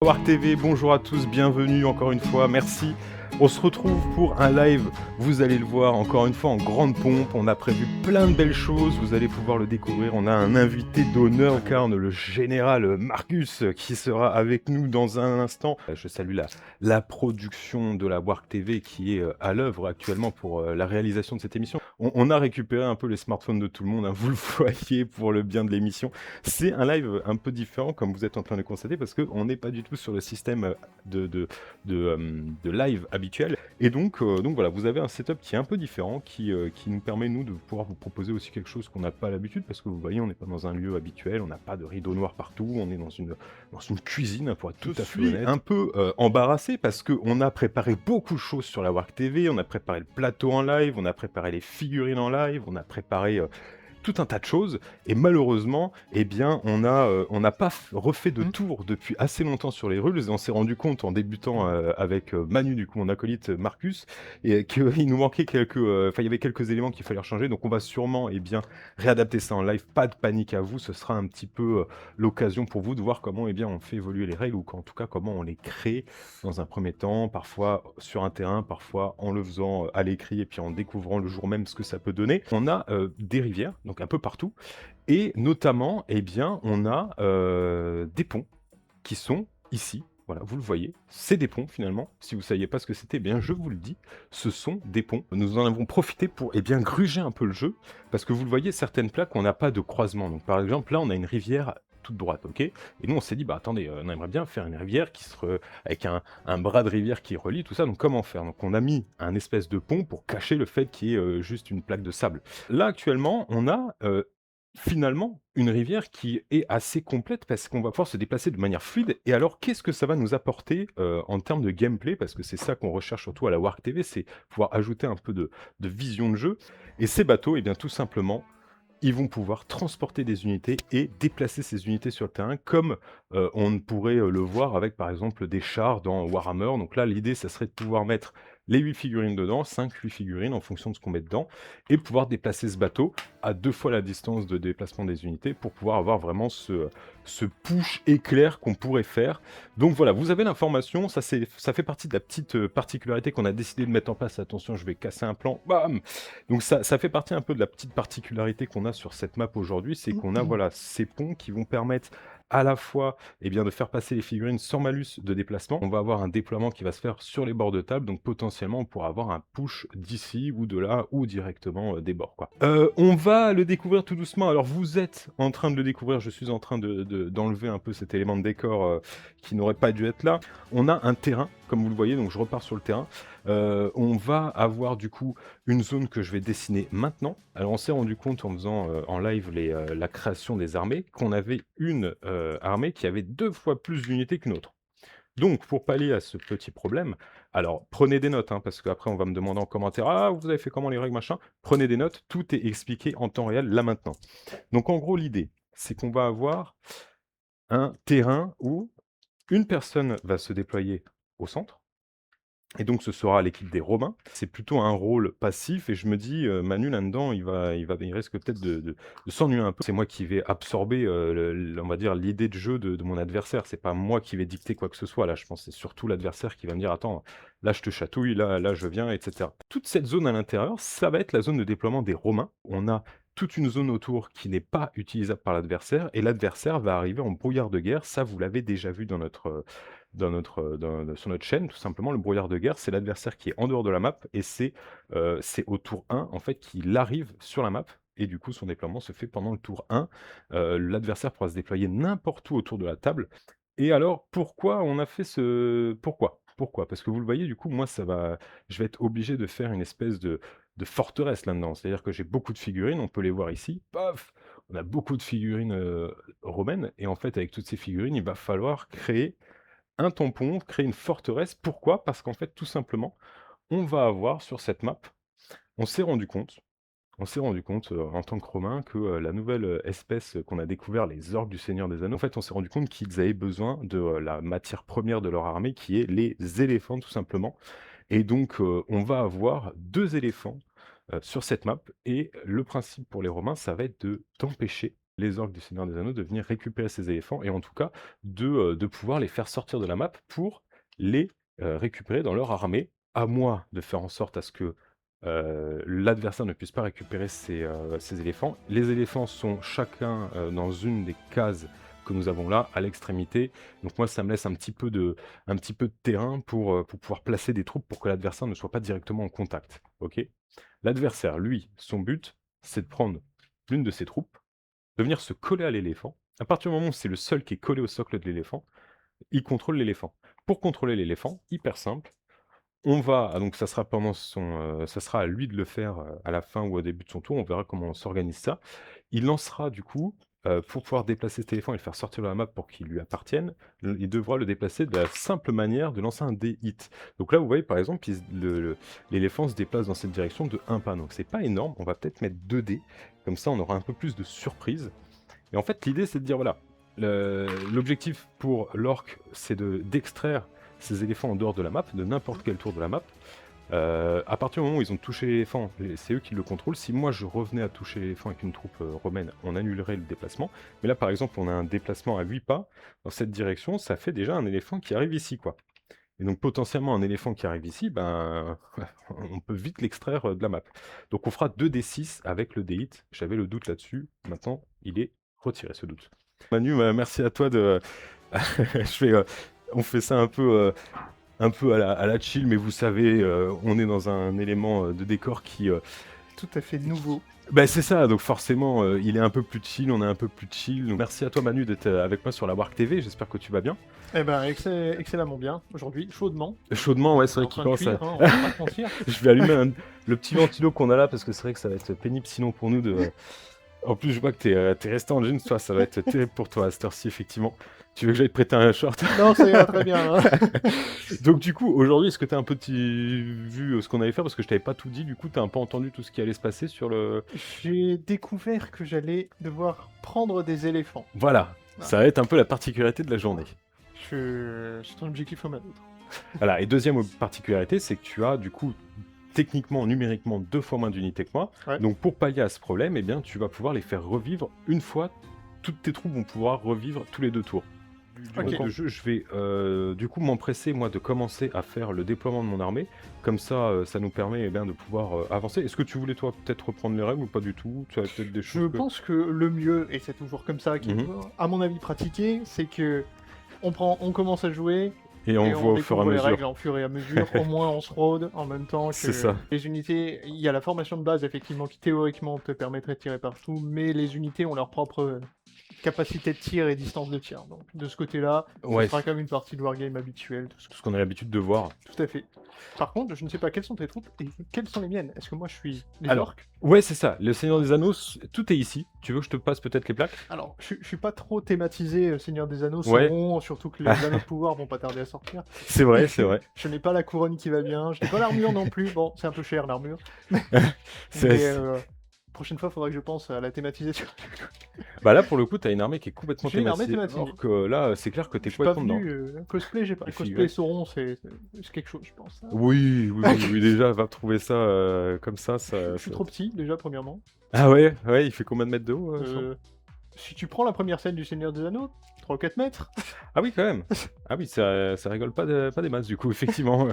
War TV, bonjour à tous, bienvenue encore une fois, merci. On se retrouve pour un live, vous allez le voir encore une fois en grande pompe, on a prévu plein de belles choses, vous allez pouvoir le découvrir. On a un invité d'honneur, incarne le général Marcus qui sera avec nous dans un instant. Je salue la production de la War TV qui est à l'œuvre actuellement pour la réalisation de cette émission. On a récupéré un peu les smartphones de tout le monde, hein, vous le voyez, pour le bien de l'émission. C'est un live un peu différent, comme vous êtes en train de le constater, parce qu'on n'est pas du tout sur le système de live habituel. Et donc voilà, vous avez un setup qui est un peu différent, qui nous permet, nous, de pouvoir vous proposer aussi quelque chose qu'on n'a pas l'habitude, parce que vous voyez, on n'est pas dans un lieu habituel, on n'a pas de rideau noir partout, on est dans une cuisine, hein, pour être tout à fait honnête. Un peu embarrassé, parce qu'on a préparé beaucoup de choses sur la Wark TV, on a préparé le plateau en live, on a préparé les figurines en live, on a préparé tout un tas de choses et malheureusement, eh bien, on n'a pas refait de tour depuis assez longtemps sur les rules et on s'est rendu compte en débutant avec Manu, du coup, mon acolyte Marcus, et qu'il nous manquait il y avait quelques éléments qu'il fallait changer. Donc, on va sûrement, eh bien, réadapter ça en live. Pas de panique à vous, ce sera un petit peu l'occasion pour vous de voir comment, eh bien, on fait évoluer les règles ou en tout cas comment on les crée dans un premier temps, parfois sur un terrain, parfois en le faisant à l'écrit et puis en découvrant le jour même ce que ça peut donner. On a des rivières, donc un peu partout, et notamment, eh bien, on a des ponts qui sont ici. Voilà, vous le voyez, c'est des ponts finalement. Si vous ne saviez pas ce que c'était, eh bien je vous le dis, ce sont des ponts. Nous en avons profité pour eh bien gruger un peu le jeu, parce que vous le voyez, certaines plaques, on n'a pas de croisement. Donc par exemple, là, on a une rivière toute droite, ok. Et nous, on s'est dit, bah attendez, on aimerait bien faire une rivière avec un bras de rivière qui relie tout ça. Donc comment faire? Donc on a mis un espèce de pont pour cacher le fait qu'il y ait juste une plaque de sable. Là actuellement, on a finalement, une rivière qui est assez complète parce qu'on va pouvoir se déplacer de manière fluide. Et alors, qu'est-ce que ça va nous apporter en termes de gameplay? Parce que c'est ça qu'on recherche surtout à la Wark TV, c'est pouvoir ajouter un peu de vision de jeu. Et ces bateaux, eh bien, tout simplement, ils vont pouvoir transporter des unités et déplacer ces unités sur le terrain comme on pourrait le voir avec par exemple des chars dans Warhammer. Donc là, l'idée, ça serait de pouvoir mettre les 8 figurines dedans, 5-8 figurines en fonction de ce qu'on met dedans, et pouvoir déplacer ce bateau à 2 fois la distance de déplacement des unités pour pouvoir avoir vraiment ce push éclair qu'on pourrait faire. Donc voilà, vous avez l'information, ça fait partie de la petite particularité qu'on a décidé de mettre en place. Attention, je vais casser un plan, bam! Donc ça fait partie un peu de la petite particularité qu'on a sur cette map aujourd'hui, c'est qu'on a voilà, ces ponts qui vont permettre à la fois eh bien, de faire passer les figurines sans malus de déplacement. On va avoir un déploiement qui va se faire sur les bords de table, donc potentiellement on pourra avoir un push d'ici ou de là ou directement des bords, quoi. On va le découvrir tout doucement. Alors vous êtes en train de le découvrir, je suis en train d'enlever un peu cet élément de décor qui n'aurait pas dû être là. On a un terrain, comme vous le voyez, donc je repars sur le terrain. On va avoir du coup une zone que je vais dessiner maintenant. Alors on s'est rendu compte en faisant en live la création des armées qu'on avait une armée qui avait 2 fois plus d'unités qu'une autre. Donc pour pallier à ce petit problème, alors prenez des notes, hein, parce qu'après on va me demander en commentaire: «Ah, vous avez fait comment les règles, machin?» Prenez des notes, tout est expliqué en temps réel, là, maintenant. Donc en gros, l'idée, c'est qu'on va avoir un terrain où une personne va se déployer au centre, et donc ce sera l'équipe des Romains. C'est plutôt un rôle passif et je me dis, Manu là-dedans, il risque peut-être de s'ennuyer un peu. C'est moi qui vais absorber, on va dire l'idée de jeu de mon adversaire. C'est pas moi qui vais dicter quoi que ce soit là, je pense que c'est surtout l'adversaire qui va me dire: «Attends, là je te chatouille, là je viens» et cetera. Toute cette zone à l'intérieur, ça va être la zone de déploiement des Romains. On a toute une zone autour qui n'est pas utilisable par l'adversaire et l'adversaire va arriver en brouillard de guerre. Ça, vous l'avez déjà vu sur notre chaîne, tout simplement. Le brouillard de guerre, c'est l'adversaire qui est en dehors de la map et c'est au tour 1 en fait qu'il arrive sur la map et du coup son déploiement se fait pendant le tour 1. L'adversaire pourra se déployer n'importe où autour de la table. Et alors pourquoi on a fait ce pourquoi? Pourquoi? Parce que vous le voyez, du coup, moi je vais être obligé de faire une espèce de forteresse là-dedans. C'est-à-dire que j'ai beaucoup de figurines, on peut les voir ici, paf! On a beaucoup de figurines, romaines et en fait avec toutes ces figurines, il va falloir créer un tampon, créer une forteresse. Pourquoi? Parce qu'en fait, tout simplement, on va avoir sur cette map, on s'est rendu compte en tant que Romains que, la nouvelle, espèce qu'on a découvert, les orques du Seigneur des Anneaux, en fait, on s'est rendu compte qu'ils avaient besoin de, la matière première de leur armée qui est les éléphants, tout simplement. Et donc, on va avoir 2 éléphants, sur cette map et le principe pour les Romains, ça va être d'empêcher les orques du Seigneur des Anneaux de venir récupérer ces éléphants et en tout cas de pouvoir les faire sortir de la map pour les récupérer dans leur armée. À moi de faire en sorte à ce que l'adversaire ne puisse pas récupérer ces éléphants. Les éléphants sont chacun dans une des cases que nous avons là, à l'extrémité. Donc moi, ça me laisse un petit peu de terrain pour pouvoir placer des troupes pour que l'adversaire ne soit pas directement en contact. Ok. L'adversaire, lui, son but, c'est de prendre l'une de ses troupes, de venir se coller à l'éléphant. À partir du moment où c'est le seul qui est collé au socle de l'éléphant, il contrôle l'éléphant. Pour contrôler l'éléphant, hyper simple, donc ça sera à lui de le faire, à la fin ou au début de son tour, on verra comment on s'organise ça. Il lancera du coup, pour pouvoir déplacer cet éléphant et le faire sortir de la map pour qu'il lui appartienne, il devra le déplacer de la simple manière de lancer un dé hit. Donc là, vous voyez par exemple, l'éléphant se déplace dans cette direction de 1 pas, donc c'est pas énorme, on va peut-être mettre 2 dés, comme ça on aura un peu plus de surprise. Et en fait, l'idée c'est de dire voilà, l'objectif pour l'orc, c'est d'extraire ces éléphants en dehors de la map, de n'importe quel tour de la map. À partir du moment où ils ont touché l'éléphant, c'est eux qui le contrôlent. Si moi je revenais à toucher l'éléphant avec une troupe romaine, on annulerait le déplacement. Mais là par exemple, on a un déplacement à 8 pas dans cette direction, ça fait déjà un éléphant qui arrive ici, quoi. Et donc potentiellement un éléphant qui arrive ici, ben on peut vite l'extraire de la map. Donc on fera 2d6 avec le D-hit. J'avais le doute là-dessus, maintenant il est retiré ce doute. Manu, merci à toi de... on fait ça un peu à la chill, mais vous savez, on est dans un élément de décor qui... Tout à fait nouveau. Bah c'est ça, donc forcément, il est un peu plus chill, on est un peu plus chill. Donc merci à toi Manu d'être avec moi sur la Wark TV, j'espère que tu vas bien. Eh ben, excellemment bien, aujourd'hui, chaudement. Chaudement, ouais, c'est On est vrai en qu'il train de commence à... cuire, hein, on va pas se mentir. Je vais allumer le petit ventilo qu'on a là, parce que c'est vrai que ça va être pénible sinon pour nous de... En plus, je vois que t'es resté en jeans, toi, ça va être terrible pour toi à cette heure-ci, effectivement. Tu veux que j'aille te prêter un short? Non, ça ira très bien. Hein. Donc du coup, aujourd'hui, est-ce que t'as un peu vu ce qu'on allait faire? Parce que je t'avais pas tout dit, du coup, t'as un peu entendu tout ce qui allait se passer sur le... J'ai découvert que j'allais devoir prendre des éléphants. Voilà, ça va être un peu la particularité de la journée. C'est un objectif comme un autre. Voilà, et deuxième particularité, c'est que tu as, du coup, techniquement, numériquement, 2 fois moins d'unités que moi. Ouais. Donc pour pallier à ce problème, eh bien, tu vas pouvoir les faire revivre une fois. Toutes tes troupes vont pouvoir revivre tous les 2 tours. Du Ok. coup, de jeu, je vais du coup m'empresser moi de commencer à faire le déploiement de mon armée. Comme ça, ça nous permet eh bien, de pouvoir avancer. Est-ce que tu voulais toi peut-être reprendre les règles ou pas du tout? Tu as peut-être des Je choses pense que le mieux, et c'est toujours comme ça qu'il faut, à mon avis, pratiquer, c'est que on commence à jouer, et on voit au fur et à découvre les mesure. règles en fur et à mesure. Au moins, on se rôde en même temps que C'est ça. les unités. Il y a la formation de base, effectivement, qui théoriquement te permettrait de tirer partout, mais les unités ont leur propre capacité de tir et distance de tir. Donc, de ce côté-là, Ouais, ce sera comme une partie de wargame habituelle. tout ce qu'on a l'habitude de voir. Tout à fait. Par contre, je ne sais pas quelles sont tes troupes et quelles sont les miennes. Est-ce que moi je suis les Alors, orques? ouais, c'est ça. Le Seigneur des Anneaux, tout est ici. Tu veux que je te passe peut-être les plaques? Alors, je suis pas trop thématisé Seigneur des Anneaux, Ouais. Sauron, surtout que les anneaux de pouvoir vont pas tarder à sortir. C'est vrai, c'est vrai. Je n'ai pas la couronne qui va bien, je n'ai pas l'armure non plus. Bon, c'est un peu cher l'armure. C'est- Mais prochaine fois, il faudra que je pense à la thématisation. Bah là, pour le coup, t'as une armée qui est complètement J'ai une armée thématisée. thématisée. Alors que là, c'est clair que t'es Je suis pas complètement dedans. venu cosplay, j'ai pas. Et puis, Cosplay ouais. Sauron, c'est quelque chose, je pense. Hein. Oui, déjà, va trouver ça comme ça. Je suis trop petit, déjà, premièrement. Ah ouais, il fait combien de mètres de haut Sauron Si tu prends la première scène du Seigneur des Anneaux, 3 ou 4 mètres. Ah oui, quand même. Ah oui, ça rigole pas des masses, du coup, effectivement.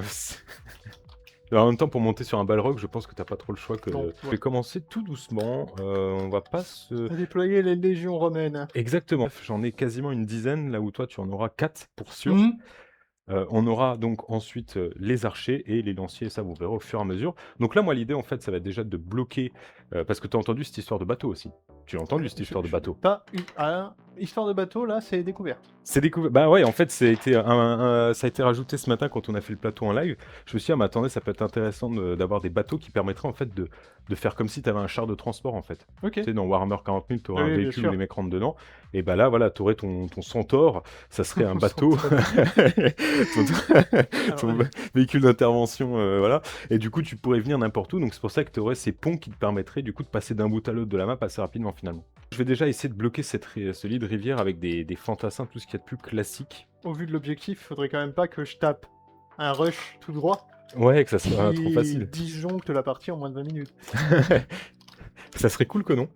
Alors, en même temps, pour monter sur un balrog, je pense que t'as pas trop le choix. Non, Je vais commencer tout doucement. On va pas se... À déployer les légions romaines. Exactement. J'en ai quasiment une dizaine, là où toi, tu en auras 4 pour sûr. Mhm. On aura donc ensuite les archers et les lanciers, ça vous verrez au fur et à mesure. Donc là, moi, l'idée, en fait, ça va être déjà de bloquer, parce que tu as entendu cette histoire de bateau aussi. Tu as entendu cette histoire de bateau? Pas eu. Histoire de bateau, là, c'est découvert. C'est découvert. Bah ouais, en fait, ça a été rajouté ce matin quand on a fait le plateau en live. Je me suis dit, ah, mais attendez, ça peut être intéressant d'avoir des bateaux qui permettraient en fait de faire comme si tu avais un char de transport en fait. Ok. Tu sais, dans Warhammer 40 000, tu aurais Oui, un bien véhicule sûr. où les mecs rentrent dedans. Et bah là, voilà, tu aurais ton centaure, ça serait un Ton bateau. ton Alors, véhicule d'intervention, voilà. Et du coup, tu pourrais venir n'importe où. Donc c'est pour ça que tu aurais ces ponts qui te permettraient du coup de passer d'un bout à l'autre de la map assez rapidement finalement. Je vais déjà essayer de bloquer ce lit de rivière avec des fantassins, tout ce qu'il y a de plus classique. au vu de l'objectif, il faudrait quand même pas que je tape un rush tout droit. Ouais, que ça soit qui trop facile. disjoncte la partie en moins de 20 minutes. Ça serait cool que non.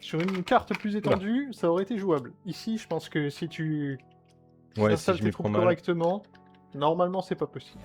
Sur une carte plus étendue, ça aurait été jouable. Ici, je pense que si tu Ouais, si installes je tes m'y troupes prends mal. correctement, normalement, c'est pas possible.